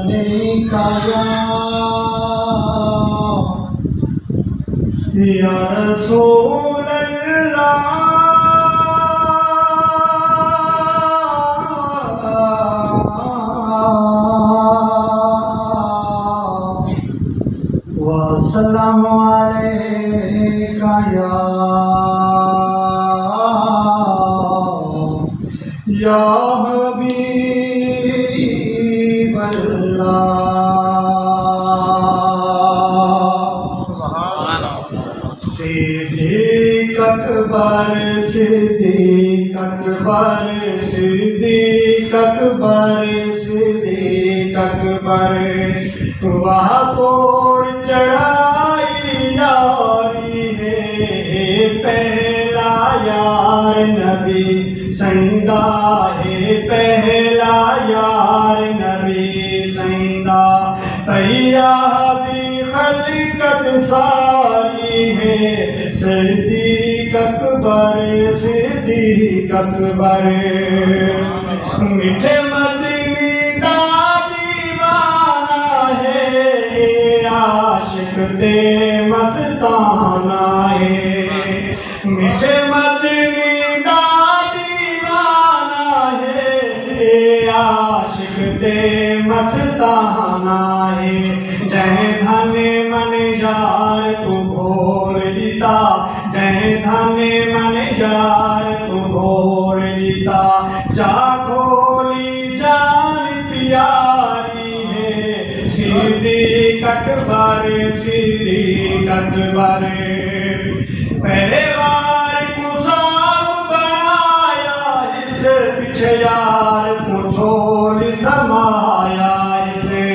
अलैका या रसूल अल्लाह वस्सलामु अलैका या हबीब अल्लाह। सिद्दीक़ अकबर सिद्दीक़ अकबर सिद्दीक़ अकबर सिद्दीक़ अकबर वह तोड़ चढ़ाई यारी है पहला यार नबी सईदा है पहला यार नबी सईदा तैयारी खलकत सारी है सिद्दीक़ अकबर सिद्दीक़ अकबर। मीठे मदनी दा दीवाना है आशिक ते मस्ताना है मीठे मदनी दा दीवाना है आशिक ते मस्ताना है। जय धन मन यार तू भोर दीता जय धन मन यार तू भोर दीता जा खोली जान प्यारी है सिद्दीक़ अकबर सिद्दीक़ अकबर। पहले बार कुसाब बनाया इस पीछे यार कुछोल समाया इसे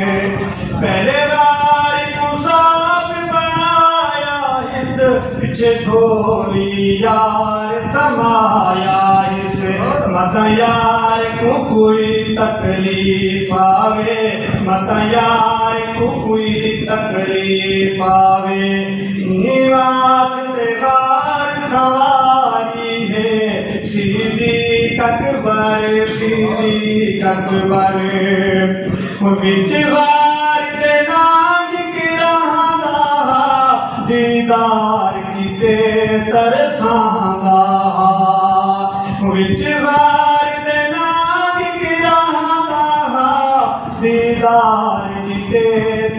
पहले बार कुसाब बनाया इस पीछे झोली यार समाया इसे मत यार को कोई तकलीफ आवे मत यार को कोई तकलीफ आवे वास्ते गार सवारी है सिद्दीक़ अकबर सिद्दीक़ अकबर। विच वार दे नाग किरांदा दीदार कीते तरसांदा विच वार दे नाग किरांदा दीदार कीते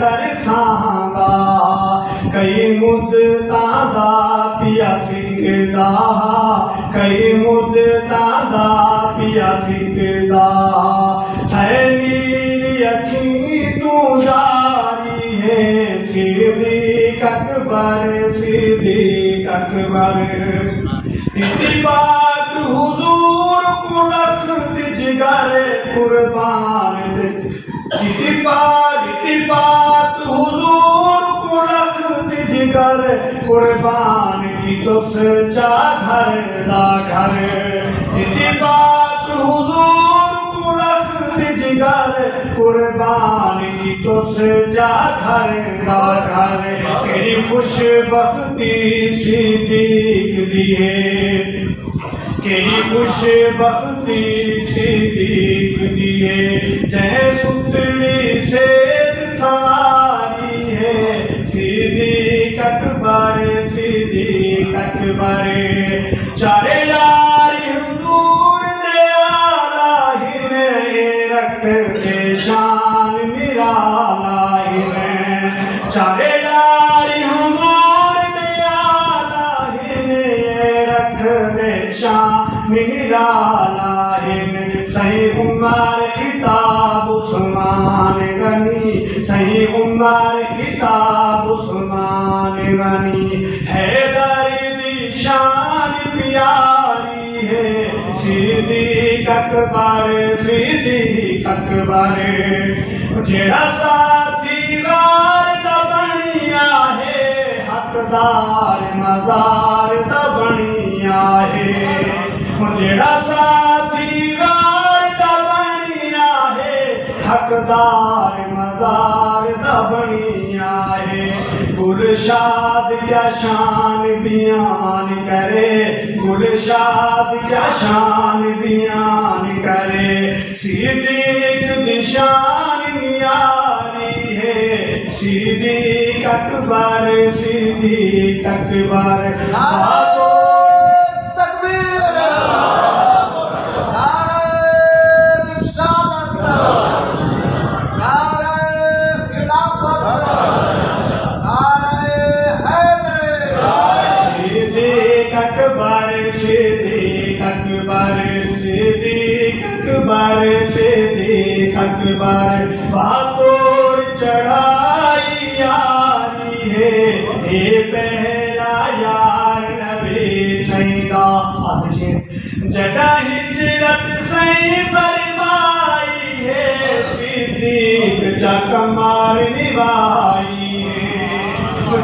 तरसांदा कई मुद्दतां दा पिया सिकदा कई मुद्दतां दा पिया सिकदा है नीली अखी तू जारी है सिद्दीक़ अकबर सिद्दीक़ अकबर। इसी बात हुजूर को रख जिगर कुर्बान इसी बात हुजूर को रख जिगर कुर्बान की तो सजा घर दा घर इसी बात हुजूर को रख जिगर कुर्बान की तो सजा घर दा घर। तेरी खुशबख्ती सिद्दीक़ दिए केरी खुशबख्ती सिद्दीक़ दिए जय सुतली सेत सवारी है सिद्दीक़ अकबर सिद्दीक़ अकबर। चारे लारी हुजूर दे आला ही में रख दे शान निराला ही में चारे लारी हुजूर दे आला ही में रख दे शान निराला ही में। सही उमर किताब उस्मान गनी सही उमर किताब उस्मान गनी हैदर दी शान प्यारी है सिद्दीक़ अकबर सिद्दीक़ अकबर। जेड़ा साथी गार दा बनिया है हकदार मज़ार दा बनिया है जेड़ा साथी गार दा बनिया है हकदार मज़ार दा बनिया है। गुलशाद क्या शान बयान करे गुलशाद क्या शान बयान करे सिद्दीक़ दी शान निया अकबर सिद्दीक अकबर नारे तकबीर, नारे रिसालत, नारे खिलाफत, नारे हैदरी। सिद्दीक अकबर सिद्दीक अकबर सिद्दीक अकबर सिद्दीक अकबर बातों चढ़ाई यारी है ये पहला यार नबी सैदा जड़ा हिजरत सही फरमाई है सिद्दीक जा कमाल निभाई है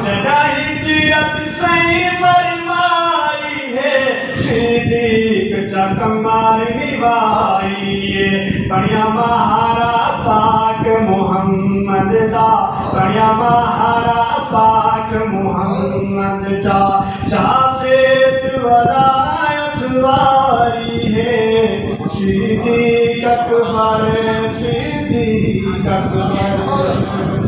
जड़ा हिजरत सही फरमाई है सिद्दीक जा कमाल निभाई है बढ़िया महारा पाक मोहम्मद दा बढ़िया महारा पाक मोहम्मद जा चासेत वलाय सवारी है सिद्दीक अकबर सिद्दीक अकबर